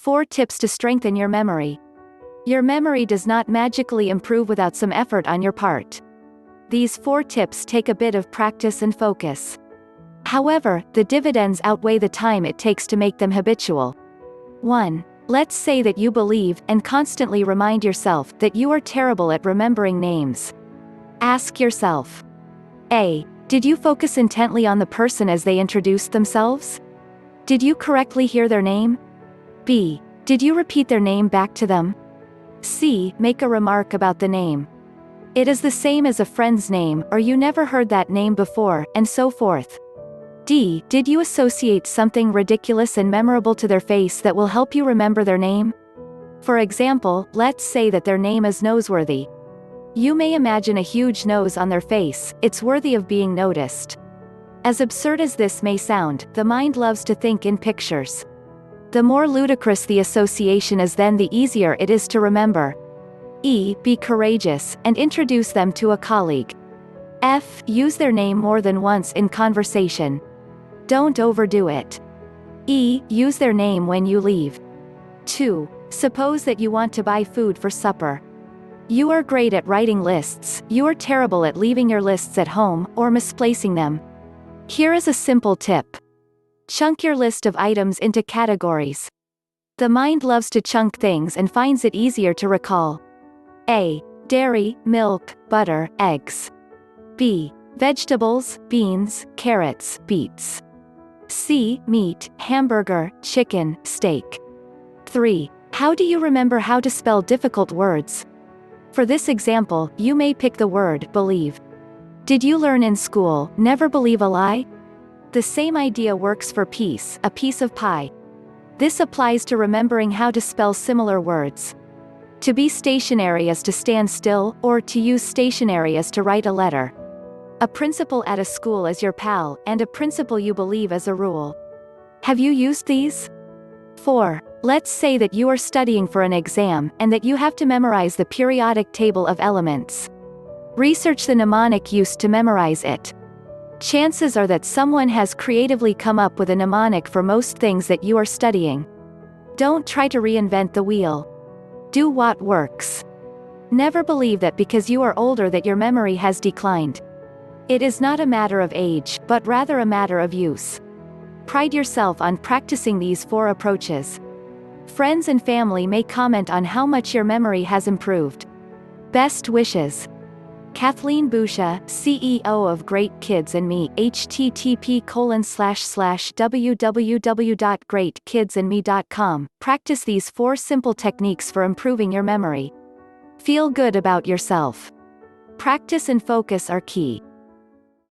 4 tips to strengthen your memory. Your memory does not magically improve without some effort on your part. These 4 tips take a bit of practice and focus. However, the dividends outweigh the time it takes to make them habitual. 1. Let's say that you believe, and constantly remind yourself, that you are terrible at remembering names. Ask yourself. A. Did you focus intently on the person as they introduced themselves? Did you correctly hear their name? B. Did you repeat their name back to them? C. Make a remark about the name. It is the same as a friend's name, or you never heard that name before, and so forth. D. Did you associate something ridiculous and memorable to their face that will help you remember their name? For example, let's say that their name is Noseworthy. You may imagine a huge nose on their face. It's worthy of being noticed. As absurd as this may sound, the mind loves to think in pictures. The more ludicrous the association is, then the easier it is to remember. E. Be courageous, and introduce them to a colleague. F. Use their name more than once in conversation. Don't overdo it. E. Use their name when you leave. 2. Suppose that you want to buy food for supper. You are great at writing lists, you are terrible at leaving your lists at home, or misplacing them. Here is a simple tip. Chunk your list of items into categories. The mind loves to chunk things and finds it easier to recall. A. Dairy, milk, butter, eggs. B. Vegetables, beans, carrots, beets. C. Meat, hamburger, chicken, steak. 3. How do you remember how to spell difficult words? For this example, you may pick the word believe. Did you learn in school, never believe a lie? The same idea works for piece, a piece of pie. This applies to remembering how to spell similar words. To be stationary is to stand still, or to use stationary is to write a letter. A principal at a school is your pal, and a principle you believe is a rule. Have you used these? 4. Let's say that you are studying for an exam, and that you have to memorize the periodic table of elements. Research the mnemonic used to memorize it. Chances are that someone has creatively come up with a mnemonic for most things that you are studying. Don't try to reinvent the wheel. Do what works. Never believe that because you are older that your memory has declined. It is not a matter of age, but rather a matter of use. Pride yourself on practicing these 4 approaches. Friends and family may comment on how much your memory has improved. Best wishes. Kathleen Boucher, CEO of Great Kids and Me, http://www.greatkidsandme.com. Practice these 4 simple techniques for improving your memory. Feel good about yourself. Practice and focus are key.